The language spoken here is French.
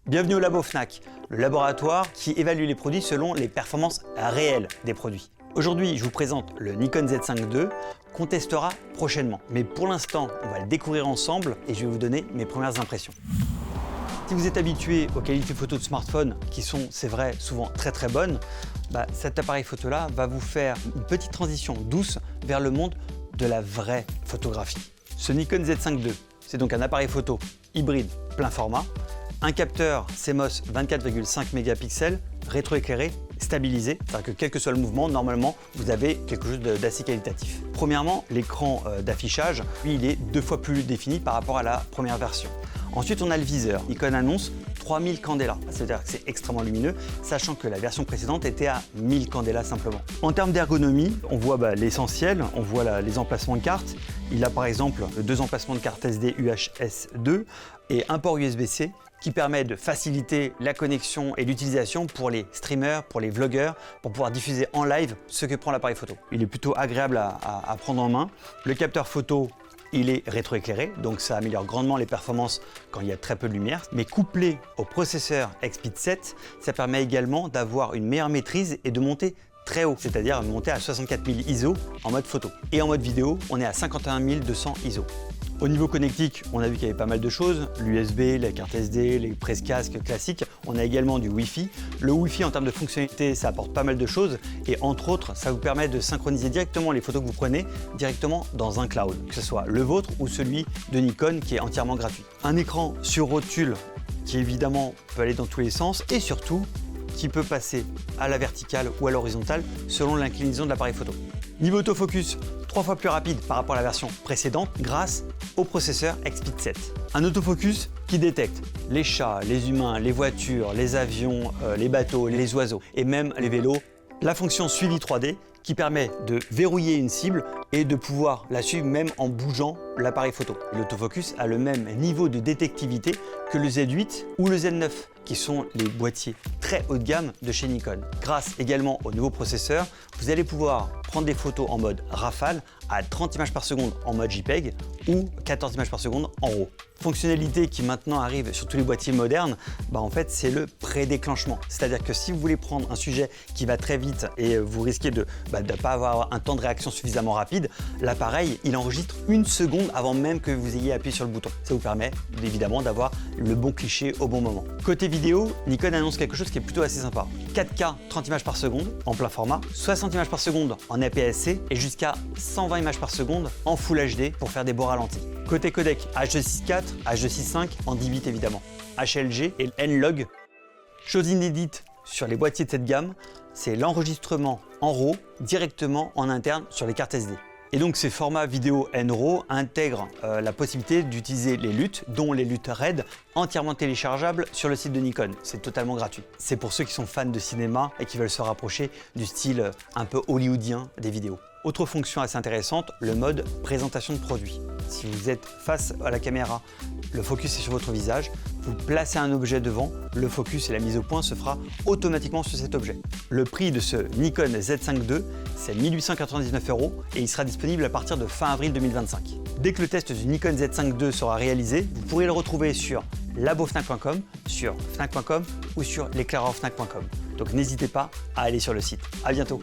Bienvenue au Labo Fnac, le laboratoire qui évalue les produits selon les performances réelles des produits. Aujourd'hui, je vous présente le Nikon Z5 II qu'on testera prochainement. Mais pour l'instant, on va le découvrir ensemble et je vais vous donner mes premières impressions. Si vous êtes habitué aux qualités photo de smartphone qui sont, c'est vrai, souvent très bonnes, cet appareil photo-là va vous faire une petite transition douce vers le monde de la vraie photographie. Ce Nikon Z5 II, c'est donc un appareil photo hybride plein format, un capteur CMOS 24,5 mégapixels, rétroéclairé, stabilisé, c'est-à-dire que quel que soit le mouvement, normalement, vous avez quelque chose d'assez qualitatif. Premièrement, l'écran d'affichage, lui, il est 2 fois plus défini par rapport à la première version. Ensuite, on a le viseur. Nikon annonce 3000 candela, c'est-à-dire que c'est extrêmement lumineux, sachant que la version précédente était à 1000 candela simplement. En termes d'ergonomie, on voit l'essentiel, on voit les emplacements de cartes. Il a par exemple 2 emplacements de carte SD UHS 2 et un port USB-C qui permet de faciliter la connexion et l'utilisation pour les streamers, pour les vlogueurs, pour pouvoir diffuser en live ce que prend l'appareil photo. Il est plutôt agréable à prendre en main. Le capteur photo, il est rétroéclairé, donc ça améliore grandement les performances quand il y a très peu de lumière. Mais couplé au processeur Expeed 7, ça permet également d'avoir une meilleure maîtrise et de monter très haut, c'est-à-dire monter à 64 000 ISO en mode photo. Et en mode vidéo, on est à 51 200 ISO. Au niveau connectique, on a vu qu'il y avait pas mal de choses, l'USB, la carte SD, les prises-casques classiques. On a également du Wi-Fi. Le Wi-Fi, en termes de fonctionnalité, ça apporte pas mal de choses. Et entre autres, ça vous permet de synchroniser directement les photos que vous prenez directement dans un cloud, que ce soit le vôtre ou celui de Nikon qui est entièrement gratuit. Un écran sur rotule qui évidemment peut aller dans tous les sens et surtout qui peut passer à la verticale ou à l'horizontale selon l'inclinaison de l'appareil photo. Niveau autofocus, 3 fois plus rapide par rapport à la version précédente grâce au processeur Expeed 7. Un autofocus qui détecte les chats, les humains, les voitures, les avions, les bateaux, les oiseaux et même les vélos. La fonction suivi 3D qui permet de verrouiller une cible et de pouvoir la suivre même en bougeant l'appareil photo. L'autofocus a le même niveau de détectivité que le Z8 ou le Z9 qui sont les boîtiers très haut de gamme de chez Nikon. Grâce également au nouveau processeur, vous allez pouvoir prendre des photos en mode rafale à 30 images par seconde en mode JPEG ou 14 images par seconde en RAW. Fonctionnalité qui maintenant arrive sur tous les boîtiers modernes, en fait c'est le pré-déclenchement. C'est-à-dire que si vous voulez prendre un sujet qui va très vite et vous risquez de ne pas avoir un temps de réaction suffisamment rapide, l'appareil il enregistre 1 seconde avant même que vous ayez appuyé sur le bouton. Ça vous permet évidemment d'avoir le bon cliché au bon moment. Côté vidéo, Nikon annonce quelque chose qui est plutôt assez sympa. 4K 30 images par seconde en plein format, 60 images par seconde en APS-C et jusqu'à 120 images par seconde en Full HD pour faire des beaux ralentis. Côté codec, H.264, H.265 en 10 bits évidemment, HLG et N-Log. Chose inédite sur les boîtiers de cette gamme, c'est l'enregistrement en RAW directement en interne sur les cartes SD. Et donc ces formats vidéo NRAW intègrent la possibilité d'utiliser les luttes, dont les luttes RAID, entièrement téléchargeables sur le site de Nikon. C'est totalement gratuit. C'est pour ceux qui sont fans de cinéma et qui veulent se rapprocher du style un peu hollywoodien des vidéos. Autre fonction assez intéressante, le mode présentation de produit. Si vous êtes face à la caméra, le focus est sur votre visage, vous placez un objet devant, le focus et la mise au point se fera automatiquement sur cet objet. Le prix de ce Nikon Z5 II, c'est 1 899 € et il sera disponible à partir de fin avril 2025. Dès que le test du Nikon Z5 II sera réalisé, vous pourrez le retrouver sur labofnac.com, sur fnac.com ou sur l'éclaireur-fnac.com. Donc n'hésitez pas à aller sur le site. À bientôt.